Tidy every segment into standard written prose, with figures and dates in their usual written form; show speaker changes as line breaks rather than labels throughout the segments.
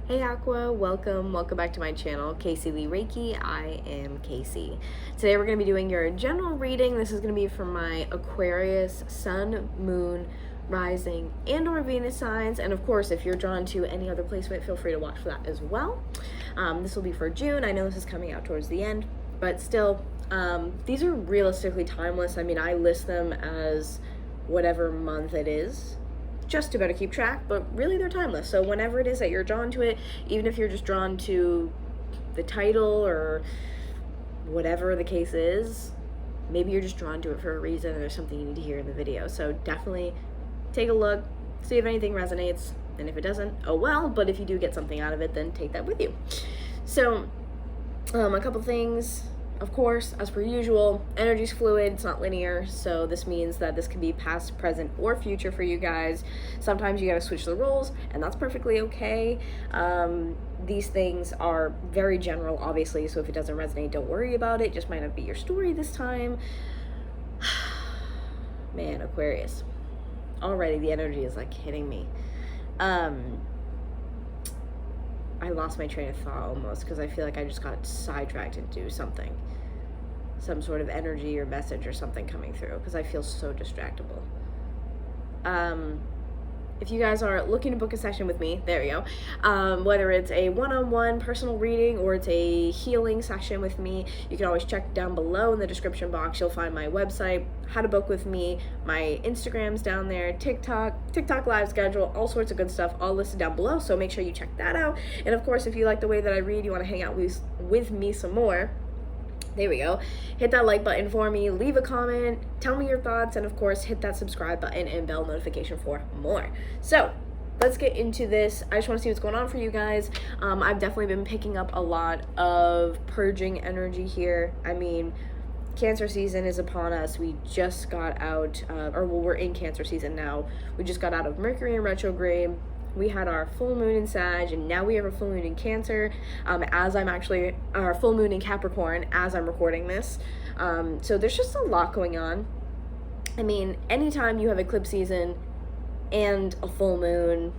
Hey Aqua, welcome back to my channel, Caseyleighreiki. I am Casey. Today we're going to be doing your general reading. This is going to be for my Aquarius, Sun, Moon, Rising, and or Venus signs. And of course, if you're drawn to any other placement, feel free to watch for that as well. This will be for June. I know this is coming out towards the end, but still, these are realistically timeless. I mean, I list them as whatever month it is, just to better keep track, but really they're timeless. So whenever it is that you're drawn to it, even if you're just drawn to the title or whatever the case is, maybe you're just drawn to it for a reason and there's something you need to hear in the video. So definitely take a look, see if anything resonates, and if it doesn't, oh well, but if you do get something out of it, then take that with you. So a couple things. Of course, as per usual, energy's fluid, it's not linear, so this means that this can be past, present, or future for you guys. Sometimes you gotta switch the roles, and that's perfectly okay. These things are very general, obviously, so if it doesn't resonate, don't worry about it. It just might not be your story this time. Man, Aquarius. Already the energy is like hitting me. I lost my train of thought almost because I feel like I just got sidetracked into something. Some sort of energy or message or something coming through because I feel so distractible. If you guys are looking to book a session with me, there you go. Whether it's a one-on-one personal reading or it's a healing session with me, you can always check down below in the description box. You'll find my website, how to book with me, my Instagram's down there, TikTok live schedule, all sorts of good stuff, all listed down below. So make sure you check that out. And of course, if you like the way that I read, you want to hang out with me some more, there we go. Hit that like button for me, leave a comment, tell me your thoughts, and of course, hit that subscribe button and bell notification for more. So, let's get into this. I just want to see what's going on for you guys. I've definitely been picking up a lot of purging energy here. I mean, Cancer season is upon us. We just got out, we're in Cancer season now. We just got out of Mercury in retrograde. We had our full moon in Sag, and now we have a full moon in Cancer, our full moon in Capricorn as I'm recording this. So there's just a lot going on. I mean, anytime you have eclipse season and a full moon,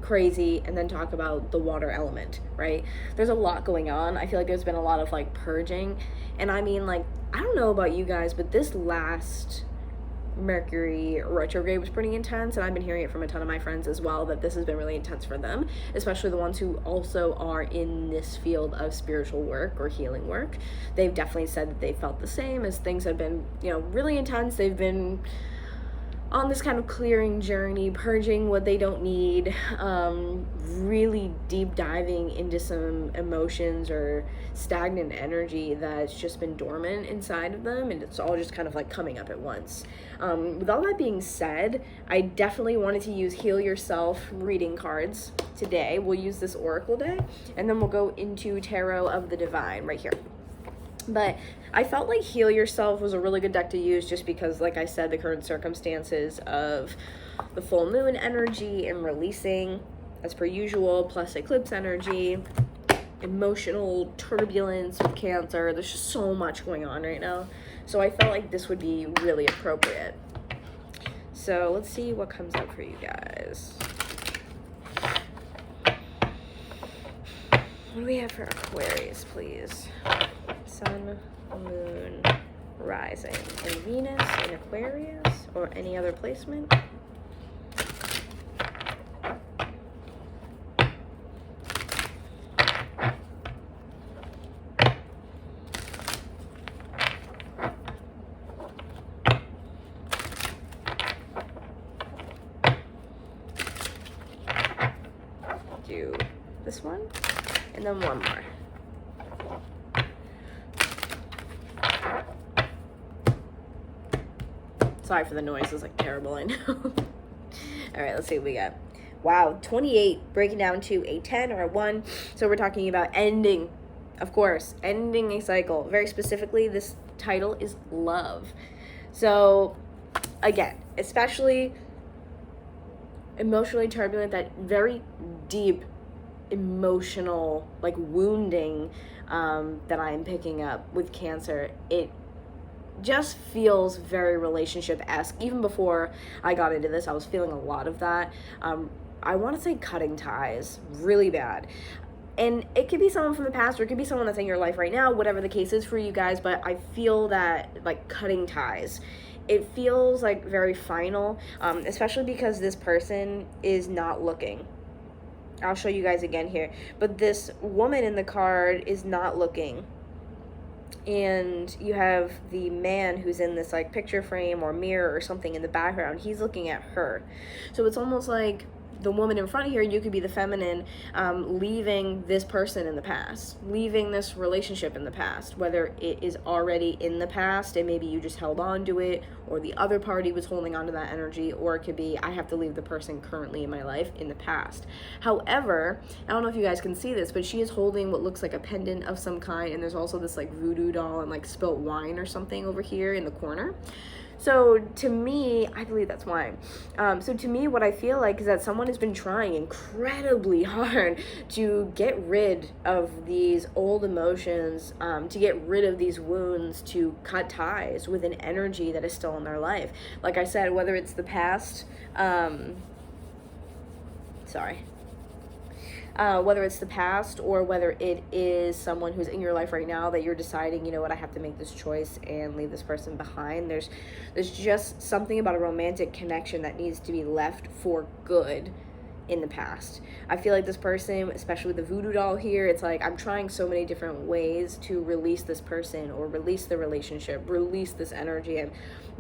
crazy, and then talk about the water element, right? There's a lot going on. I feel like there's been a lot of like purging, and I mean, like, I don't know about you guys, but this last Mercury retrograde was pretty intense, and I've been hearing it from a ton of my friends as well, that this has been really intense for them, especially the ones who also are in this field of spiritual work or healing work. They've definitely said that they felt the same, as things have been, really intense. They've been on this kind of clearing journey, purging what they don't need, really deep diving into some emotions or stagnant energy that's just been dormant inside of them, and it's all just kind of like coming up at once. With all that being said, I definitely wanted to use Heal Yourself reading cards today. We'll use this Oracle deck, and then we'll go into Tarot of the Divine right here. But I felt like Heal Yourself was a really good deck to use just because, like I said, the current circumstances of the full moon energy and releasing, as per usual, plus eclipse energy, emotional turbulence with Cancer. There's just so much going on right now. So I felt like this would be really appropriate. So let's see what comes up for you guys. What do we have for Aquarius, please? Sun, Moon, Rising, and Venus in Aquarius, or any other placement. Do this one, and then one more. Sorry for the noise, it's like terrible, I know. All right, let's see what we got. Wow, 28, breaking down to a 10 or a 1. So we're talking about ending, of course, ending a cycle. Very specifically, this title is love. So, again, especially emotionally turbulent, that very deep emotional, like, wounding that I am picking up with Cancer. It just feels very relationship-esque. Even before I got into this, I was feeling a lot of that. I want to say cutting ties really bad. And it could be someone from the past, or it could be someone that's in your life right now, whatever the case is for you guys, but I feel that, like, cutting ties, it feels like very final, especially because this person is not looking. I'll show you guys again here, but this woman in the card is not looking. And you have the man who's in this, like, picture frame or mirror or something in the background. He's looking at her. So it's almost like the woman in front here, you could be the feminine, leaving this person in the past, leaving this relationship in the past, whether it is already in the past and maybe you just held on to it, or the other party was holding on to that energy, or it could be, I have to leave the person currently in my life in the past. However, I don't know if you guys can see this, but she is holding what looks like a pendant of some kind, and there's also this, like, voodoo doll and, like, spilt wine or something over here in the corner. So to me, I believe that's wine. So to me, what I feel like is that someone has been trying incredibly hard to get rid of these old emotions, to get rid of these wounds, to cut ties with an energy that is still in their life. Like I said, whether it's the past, whether it's the past or whether it is someone who's in your life right now that you're deciding, you know what, I have to make this choice and leave this person behind. There's just something about a romantic connection that needs to be left for good in the past. I feel like this person, especially with the voodoo doll here, it's like I'm trying so many different ways to release this person or release the relationship, release this energy, and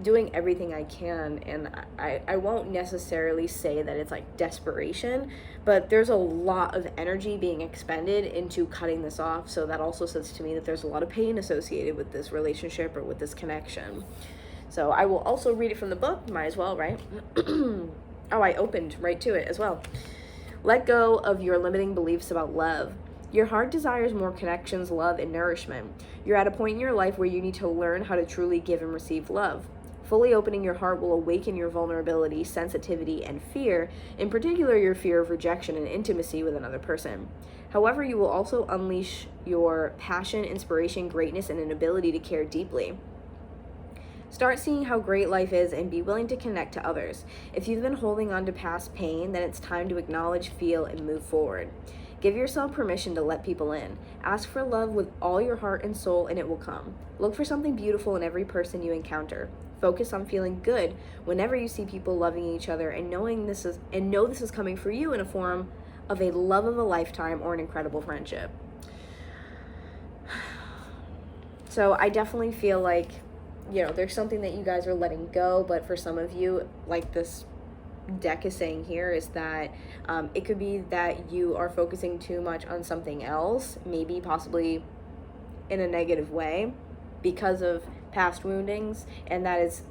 doing everything I can. And I won't necessarily say that it's like desperation, but there's a lot of energy being expended into cutting this off. So that also says to me that there's a lot of pain associated with this relationship or with this connection. So I will also read it from the book, might as well, right? Oh, I opened right to it as well. Let go of your limiting beliefs about love. Your heart desires more connections, love, and nourishment. You're at a point in your life where you need to learn how to truly give and receive love. Fully opening your heart will awaken your vulnerability, sensitivity, and fear, in particular your fear of rejection and intimacy with another person. However, you will also unleash your passion, inspiration, greatness, and an ability to care deeply. Start seeing how great life is and be willing to connect to others. If you've been holding on to past pain, then it's time to acknowledge, feel, and move forward. Give yourself permission to let people in. Ask for love with all your heart and soul, and it will come. Look for something beautiful in every person you encounter. Focus on feeling good whenever you see people loving each other and know this is coming for you in a form of a love of a lifetime or an incredible friendship. So I definitely feel like, you know, there's something that you guys are letting go, but for some of you, like this deck is saying here, is that it could be that you are focusing too much on something else, maybe possibly in a negative way because of past woundings, and that is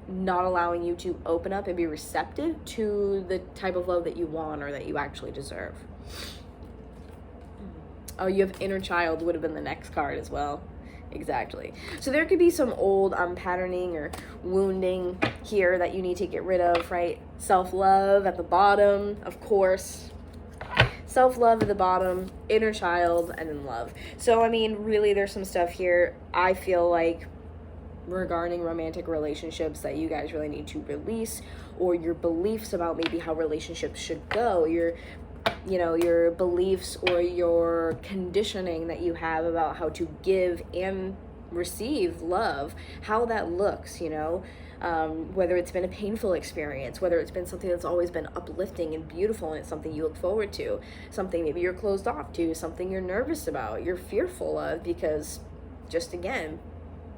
not allowing you to open up and be receptive to the type of love that you want or that you actually deserve. Oh, you have inner child would have been the next card as well. Exactly. So there could be some old patterning or wounding here that you need to get rid of, right? Self-love at the bottom, of course. Self-love at the bottom, inner child, and then love. So, I mean, really, there's some stuff here I feel like regarding romantic relationships that you guys really need to release, or your beliefs about maybe how relationships should go, your beliefs or your conditioning that you have about how to give and receive love, how that looks, whether it's been a painful experience, whether it's been something that's always been uplifting and beautiful and it's something you look forward to, something maybe you're closed off to, something you're nervous about, you're fearful of because, just again,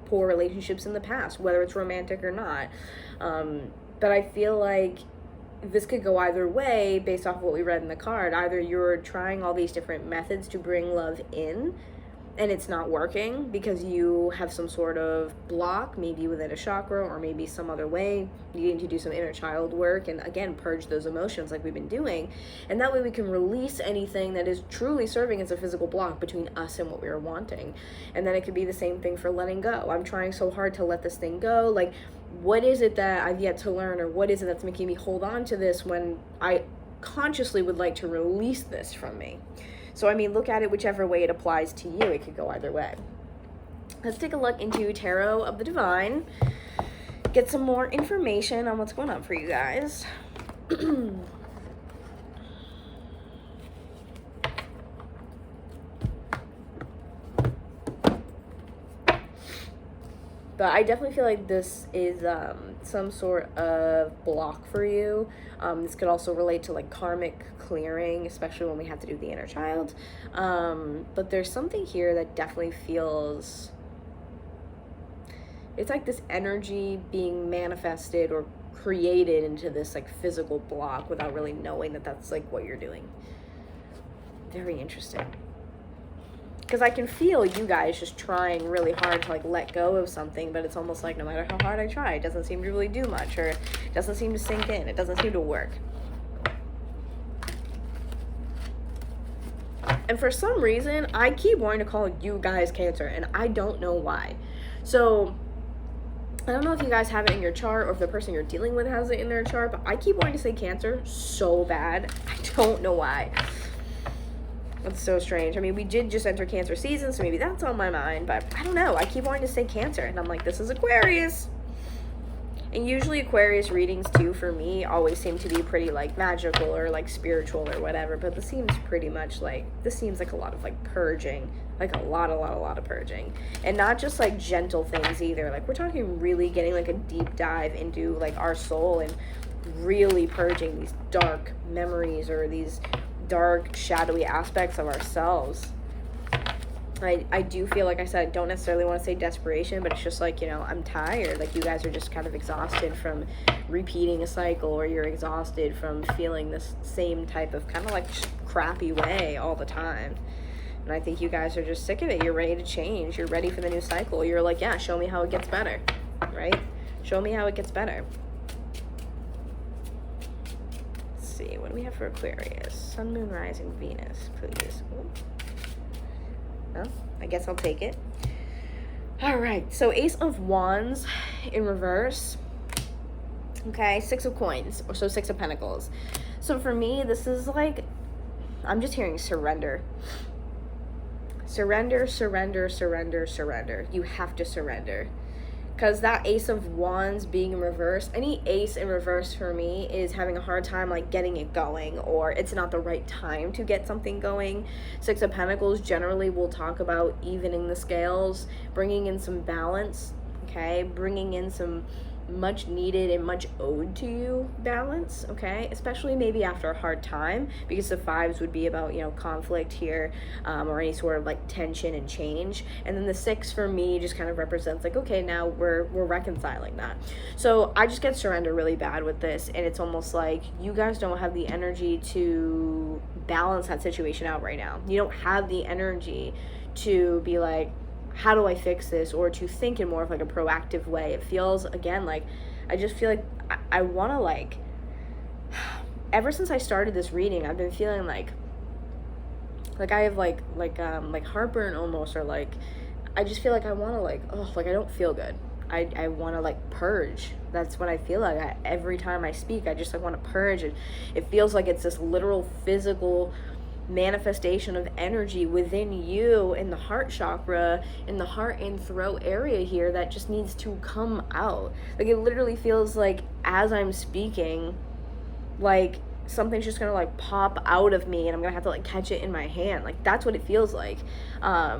poor relationships in the past, whether it's romantic or not. But I feel like this could go either way based off of what we read in the card. Either you're trying all these different methods to bring love in and it's not working because you have some sort of block, maybe within a chakra or maybe some other way, needing to do some inner child work and again purge those emotions like we've been doing, and that way we can release anything that is truly serving as a physical block between us and what we are wanting. And then it could be the same thing for letting go. I'm trying so hard to let this thing go, like what is it that I've yet to learn, or what is it that's making me hold on to this when I consciously would like to release this from me? So, I mean, look at it whichever way it applies to you. It could go either way. Let's take a look into Tarot of the Divine. Get some more information on what's going on for you guys. But I definitely feel like this is some sort of block for you. This could also relate to like karmic clearing, especially when we have to do the inner child. But there's something here that definitely feels, it's like this energy being manifested or created into this like physical block without really knowing that that's like what you're doing. Very interesting. Because I can feel you guys just trying really hard to like let go of something, but it's almost like no matter how hard I try, it doesn't seem to really do much, or it doesn't seem to sink in, it doesn't seem to work. And for some reason, I keep wanting to call you guys Cancer, and I don't know why. So I don't know if you guys have it in your chart or if the person you're dealing with has it in their chart, but I keep wanting to say Cancer so bad. I don't know why. That's so strange. I mean, we did just enter Cancer season, so maybe that's on my mind, but I don't know. I keep wanting to say Cancer, and I'm like, this is Aquarius. And usually Aquarius readings, too, for me, always seem to be pretty, like, magical or, like, spiritual or whatever, but this seems pretty much like, this seems like a lot of, like, purging. Like, a lot of purging. And not just, like, gentle things either. Like, we're talking really getting, like, a deep dive into, like, our soul and really purging these dark memories or these dark, shadowy aspects of ourselves. I do feel, like I said, I don't necessarily want to say desperation, but it's just like, you know, I'm tired. Like, you guys are just kind of exhausted from repeating a cycle, or you're exhausted from feeling this same type of kind of like crappy way all the time. And I think you guys are just sick of it. You're ready to change. You're ready for the new cycle. You're like, yeah, show me how it gets better, right? Show me how it gets better. See, what do we have for Aquarius? Sun, Moon, Rising, Venus, please. Ooh. Well, I guess I'll take it. All right, so Ace of Wands in reverse. Okay, Six of Coins, or so Six of Pentacles. So for me, this is like, I'm just hearing surrender. Surrender, surrender, surrender, surrender. You have to surrender. Because that Ace of Wands being in reverse, any ace in reverse for me is having a hard time like getting it going, or it's not the right time to get something going. Six of Pentacles generally will talk about evening the scales, bringing in some balance, okay? Bringing in some much needed and much owed to you balance, okay? Especially maybe after a hard time, because the fives would be about, you know, conflict here, or any sort of like tension and change. And then the six for me just kind of represents like, okay, now we're reconciling that. So I just get surrender really bad with this, and it's almost like you guys don't have the energy to balance that situation out right now. You don't have the energy to be like, how do I fix this, or to think in more of like a proactive way. It feels, again, like I just feel like I want to like, ever since I started this reading, I've been feeling like I have like heartburn almost, or like I just feel like I want to like, oh, like I don't feel good. I want to like purge. That's what I feel like. Every time I speak, I just like want to purge. It feels like it's this literal physical manifestation of energy within you in the heart chakra, in the heart and throat area here, that just needs to come out. Like, it literally feels like as I'm speaking, like something's just gonna like pop out of me, and I'm gonna have to like catch it in my hand. Like, that's what it feels like,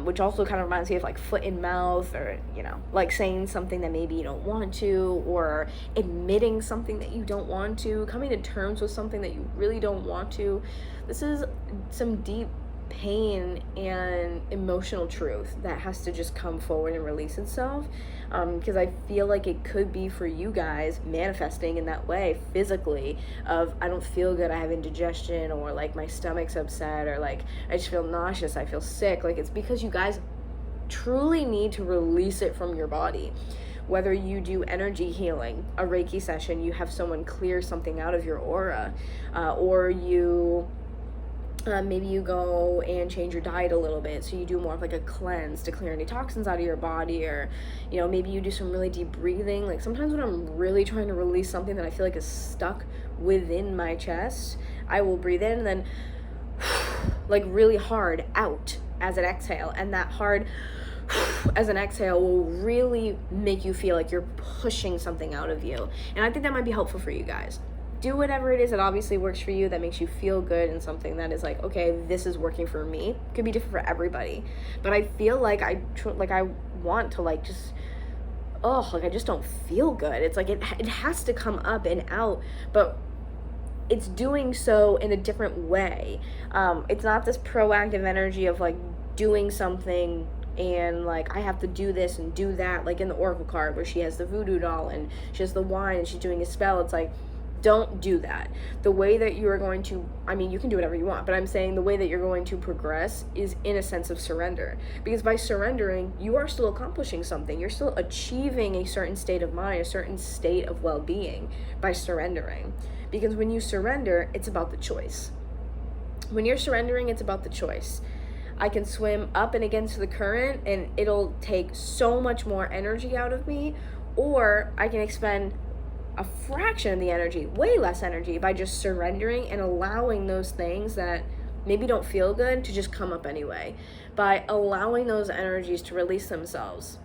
which also kind of reminds me of like foot in mouth, or, you know, like saying something that maybe you don't want to, or admitting something that you don't want to, coming to terms with something that you really don't want to. This is some deep pain and emotional truth that has to just come forward and release itself, because I feel like it could be for you guys manifesting in that way physically, of I don't feel good, I have indigestion, or like my stomach's upset, or like I just feel nauseous, I feel sick. Like, it's because you guys truly need to release it from your body. Whether you do energy healing, a Reiki session, you have someone clear something out of your aura, or you maybe you go and change your diet a little bit, so you do more of like a cleanse to clear any toxins out of your body, or, you know, maybe you do some really deep breathing. Like, sometimes when I'm really trying to release something that I feel like is stuck within my chest, I will breathe in and then like really hard out as an exhale, and that hard as an exhale will really make you feel like you're pushing something out of you. And I think that might be helpful for you guys. Do whatever it is that obviously works for you, that makes you feel good, and something that is like, okay, this is working for me. It could be different for everybody, but I feel like I want to like just oh, like I just don't feel good. It's like it has to come up and out, but it's doing so in a different way. It's not this proactive energy of like doing something and like I have to do this and do that, like in the Oracle card where she has the voodoo doll and she has the wine and she's doing a spell. It's like, don't do that. The way that you are going to, I mean, you can do whatever you want, but I'm saying the way that you're going to progress is in a sense of surrender. Because by surrendering, you are still accomplishing something. You're still achieving a certain state of mind, a certain state of well-being by surrendering. Because when you surrender, it's about the choice. When you're surrendering, it's about the choice. I can swim up and against the current and it'll take so much more energy out of me, or I can expend a fraction of the energy, way less energy, by just surrendering and allowing those things that maybe don't feel good to just come up anyway. By allowing those energies to release themselves,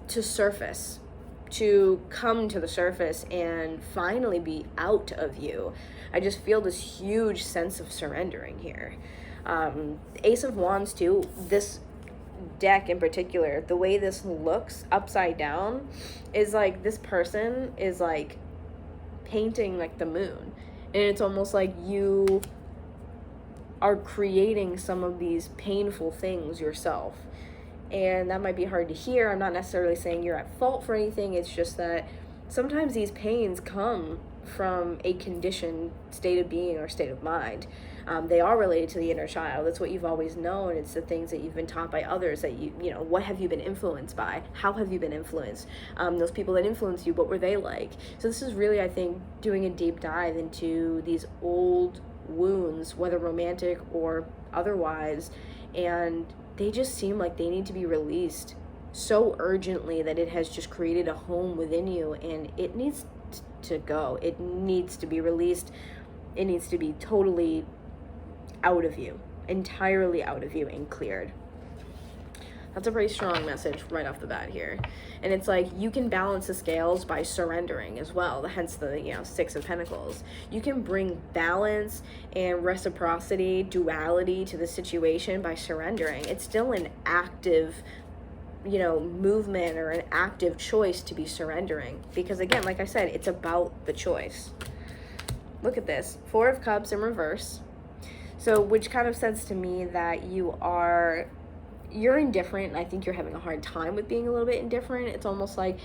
to surface, to come to the surface and finally be out of you. I just feel this huge sense of surrendering here. Ace of Wands too, this deck in particular, the way this looks upside down is like this person is like painting like the moon, and it's almost like you are creating some of these painful things yourself. And that might be hard to hear. I'm not necessarily saying you're at fault for anything. It's just that sometimes these pains come from a conditioned state of being or state of mind. They are related to the inner child. That's what you've always known. It's the things that you've been taught by others that you know, what have you been influenced by? How have you been influenced? Those people that influenced you, what were they like? So this is really, I think, doing a deep dive into these old wounds, whether romantic or otherwise, and they just seem like they need to be released so urgently that it has just created a home within you, and it needs to go. It needs to be released. It needs to be totally out of you, entirely out of you, and cleared. That's a pretty strong message right off the bat here. And it's like you can balance the scales by surrendering as well, hence the, you know, Six of Pentacles. You can bring balance and reciprocity, duality to the situation by surrendering. It's still an active, you know, movement or an active choice to be surrendering, because again, like I said, it's about the choice. Look at this, Four of Cups in reverse. So which kind of says to me that you're indifferent. I think you're having a hard time with being a little bit indifferent. It's almost like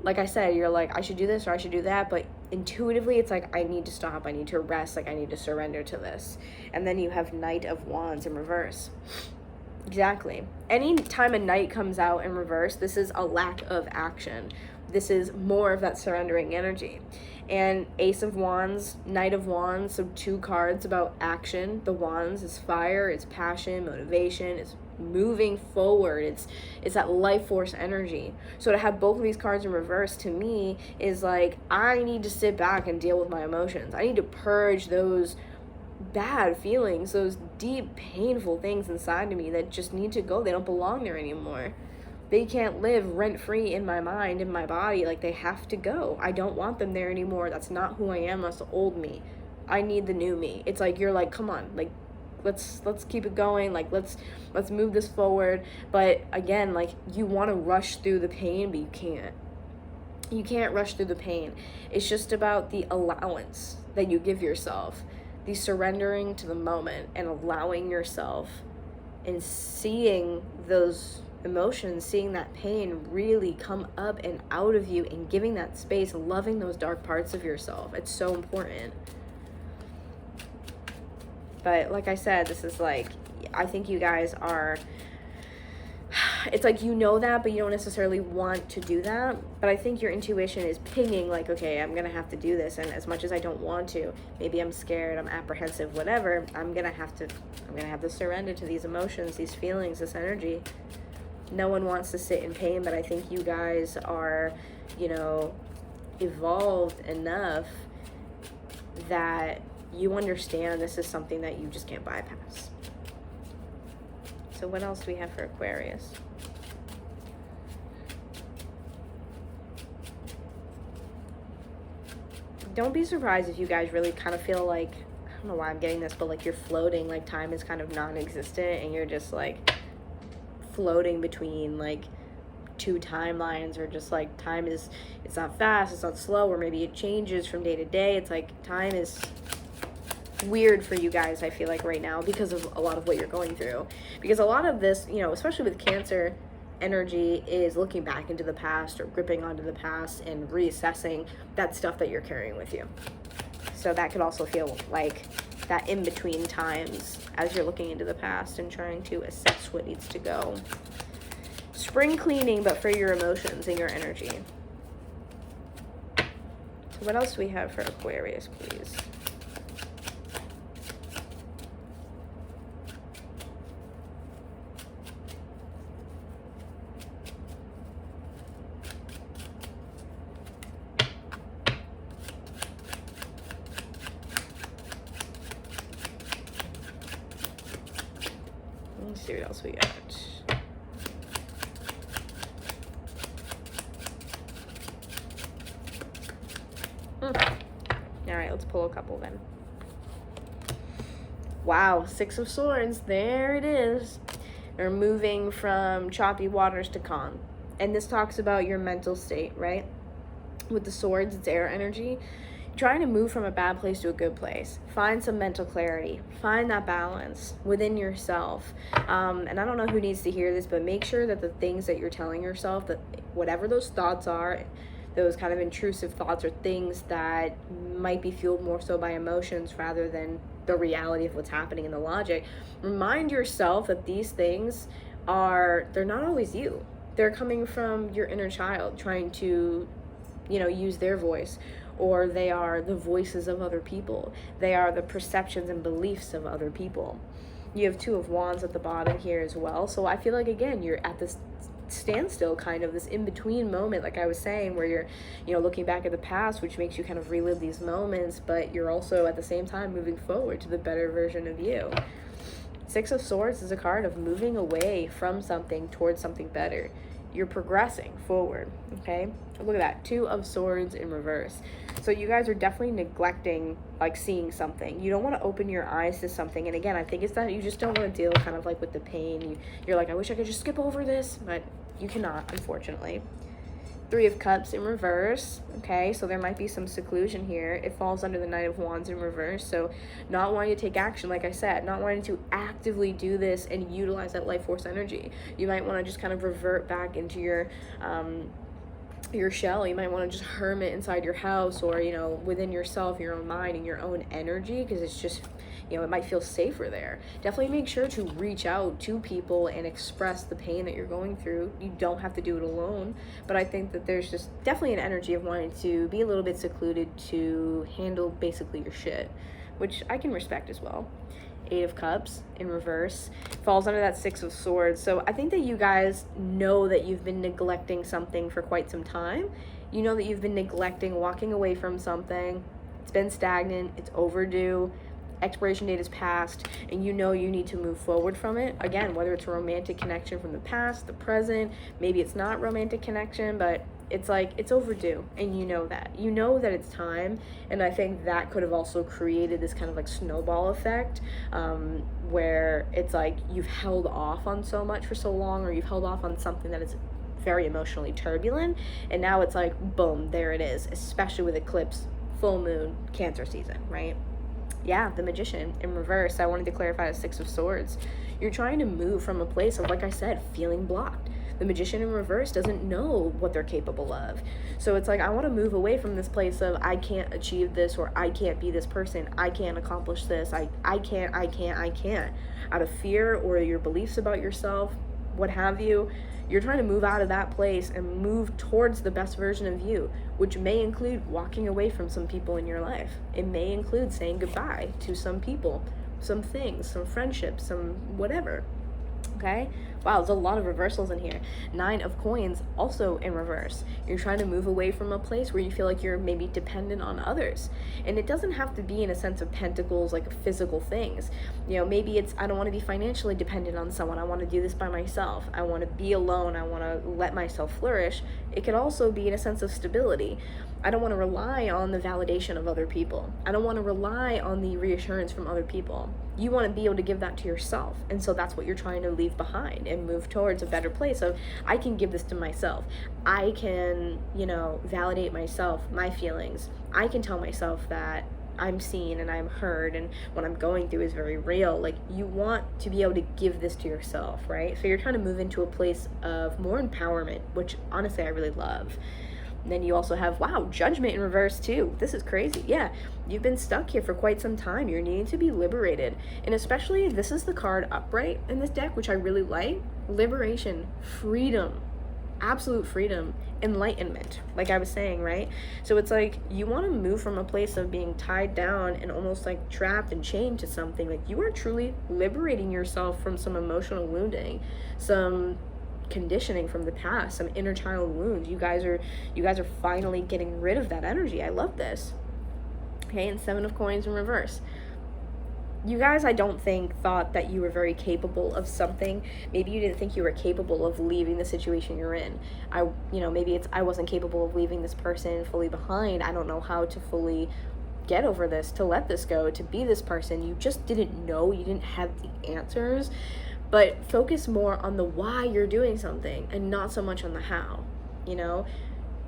I said, you're like, I should do this or I should do that, but intuitively it's like, I need to stop, I need to rest, like I need to surrender to this. And then you have Knight of Wands in reverse. Exactly. Any time a knight comes out in reverse, this is a lack of action. This is more of that surrendering energy. And Ace of Wands, Knight of Wands, so two cards about action. The Wands is fire, it's passion, motivation, it's moving forward, it's that life force energy. So to have both of these cards in reverse to me is like, I need to sit back and deal with my emotions. I need to purge those bad feelings, those deep, painful things inside of me that just need to go. They don't belong there anymore. They can't live rent-free in my mind, in my body. Like, they have to go. I don't want them there anymore. That's not who I am. That's the old me. I need the new me. It's like, you're like, come on, like, let's keep it going. Like, let's move this forward. But again, like, you want to rush through the pain, but you can't. You can't rush through the pain. It's just about the allowance that you give yourself, the surrendering to the moment and allowing yourself and seeing those emotions, seeing that pain really come up and out of you, and giving that space, loving those dark parts of yourself. It's so important. But like I said, this is like, I think you guys are, it's like, you know that, but you don't necessarily want to do that. But I think your intuition is pinging like, okay, I'm gonna have to do this, and as much as I don't want to, maybe I'm scared, I'm apprehensive, whatever, I'm gonna have to surrender to these emotions, these feelings, this energy. No one wants to sit in pain, but I think you guys are, you know, evolved enough that you understand this is something that you just can't bypass. So what else do we have for Aquarius? Don't be surprised if you guys really kind of feel like, I don't know why I'm getting this, but like you're floating, like time is kind of non-existent, and you're just like floating between like two timelines, or just like time is, it's not fast, it's not slow, or maybe it changes from day to day. It's like time is weird for you guys, I feel like, right now, because of a lot of what you're going through. Because a lot of this, you know, especially with Cancer energy, is looking back into the past or gripping onto the past and reassessing that stuff that you're carrying with you. So that could also feel like that in between times as you're looking into the past and trying to assess what needs to go. Spring cleaning, but for your emotions and your energy. So what else do we have for Aquarius, please? Let's see what else we got. All right, let's pull a couple then. Wow, Six of Swords, there it is. We're moving from choppy waters to calm. And this talks about your mental state, right? With the swords, it's air energy. Trying to move from a bad place to a good place. Find some mental clarity. Find that balance within yourself. And I don't know who needs to hear this, but make sure that the things that you're telling yourself, that whatever those thoughts are, those kind of intrusive thoughts or things that might be fueled more so by emotions rather than the reality of what's happening in the logic, remind yourself that these things they're not always you. They're coming from your inner child trying to, you know, use their voice, or they are the voices of other people. They are the perceptions and beliefs of other people. You have Two of Wands at the bottom here as well. So I feel like, again, you're at this standstill, kind of this in-between moment, like I was saying, where you're, you know, looking back at the past, which makes you kind of relive these moments, but you're also at the same time moving forward to the better version of you. Six of Swords is a card of moving away from something towards something better. You're progressing forward, okay? Look at that, Two of Swords in reverse. So you guys are definitely neglecting, like, seeing something. You don't want to open your eyes to something. And again, I think it's that you just don't want to deal kind of like with the pain. You're like, I wish I could just skip over this, but you cannot, unfortunately. Three of Cups in reverse, okay? So there might be some seclusion here. It falls under the Knight of Wands in reverse. So not wanting to take action, like I said, not wanting to actively do this and utilize that life force energy. You might want to just kind of revert back into your shell. You might want to just hermit inside your house, or, you know, within yourself, your own mind and your own energy, because it's just, you know, it might feel safer there. Definitely make sure to reach out to people and express the pain that you're going through. You don't have to do it alone, but I think that there's just definitely an energy of wanting to be a little bit secluded to handle basically your shit, which I can respect as well. Eight of Cups in reverse falls under that Six of Swords. So I think that you guys know that you've been neglecting something for quite some time. You know that you've been neglecting walking away from something. It's been stagnant, it's overdue, expiration date is passed, and you know you need to move forward from it. Again, whether it's a romantic connection from the past, the present, maybe it's not romantic connection, but it's like, it's overdue, and you know that it's time. And I think that could have also created this kind of like snowball effect, where it's like you've held off on so much for so long, or you've held off on something that is very emotionally turbulent, and now it's like, boom, there it is, especially with eclipse, full moon, Cancer season, right? Yeah, the Magician in reverse. I wanted to clarify the Six of Swords. You're trying to move from a place of, like I said, feeling blocked. The Magician in reverse doesn't know what they're capable of. So it's like, I want to move away from this place of, I can't achieve this, or I can't be this person, I can't accomplish this, I can't. Out of fear or your beliefs about yourself, what have you, you're trying to move out of that place and move towards the best version of you, which may include walking away from some people in your life. It may include saying goodbye to some people, some things, some friendships, some whatever. Okay? Wow, there's a lot of reversals in here. Nine of Coins also in reverse. You're trying to move away from a place where you feel like you're maybe dependent on others. And it doesn't have to be in a sense of pentacles, like physical things. You know, maybe it's, I don't want to be financially dependent on someone. I want to do this by myself. I want to be alone. I want to let myself flourish. It could also be in a sense of stability. I don't want to rely on the validation of other people. I don't want to rely on the reassurance from other people. You want to be able to give that to yourself. And so that's what you're trying to leave behind and move towards a better place of, I can give this to myself. I can, validate myself, my feelings. I can tell myself that I'm seen and I'm heard, and what I'm going through is very real. Like, you want to be able to give this to yourself, right? So you're trying to move into a place of more empowerment, which honestly I really love. And then you also have, wow, judgment in reverse too. This is crazy. Yeah, you've been stuck here for quite some time. You're needing to be liberated. And especially, this is the card upright in this deck, which I really like. Liberation, freedom, absolute freedom, enlightenment, like I was saying, right? So it's like, you want to move from a place of being tied down and almost like trapped and chained to something. Like, you are truly liberating yourself from some emotional wounding, some conditioning from the past, some inner child wounds. You guys are finally getting rid of that energy. I love this. Okay, and 7 of coins in reverse. You guys, I don't think, thought that you were very capable of something. Maybe you didn't think you were capable of leaving the situation you're in. Maybe it's, I wasn't capable of leaving this person fully behind. I don't know how to fully get over this, to let this go, to be this person. You just didn't know. You didn't have the answers. But focus more on the why you're doing something and not so much on the how.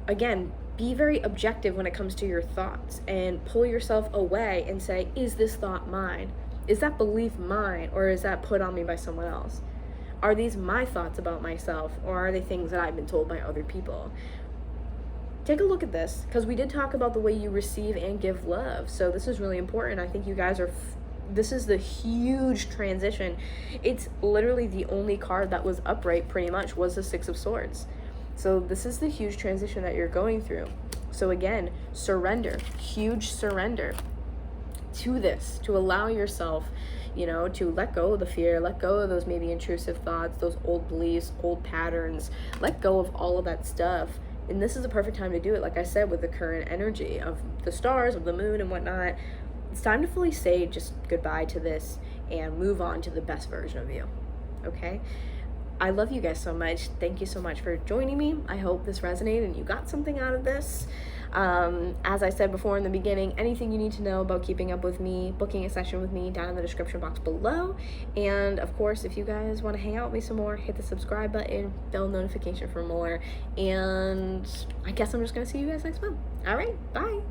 Again, be very objective when it comes to your thoughts, and pull yourself away and say, is this thought mine? Is that belief mine, or is that put on me by someone else? Are these my thoughts about myself, or are they things that I've been told by other people? Take a look at this, because we did talk about the way you receive and give love. So this is really important. I think you guys are this is the huge transition. It's literally the only card that was upright, pretty much, was the 6 of Swords. So this is the huge transition that you're going through. So again, surrender, huge surrender to this, to allow yourself, to let go of the fear, let go of those maybe intrusive thoughts, those old beliefs, old patterns, let go of all of that stuff. And this is the perfect time to do it, like I said, with the current energy of the stars, of the moon and whatnot. It's time to fully say just goodbye to this and move on to the best version of you, okay? I love you guys so much. Thank you so much for joining me. I hope this resonated and you got something out of this. As I said before in the beginning, anything you need to know about keeping up with me, booking a session with me, down in the description box below. And of course, if you guys want to hang out with me some more, hit the subscribe button, bell notification for more. And I guess I'm just going to see you guys next month. All right, bye.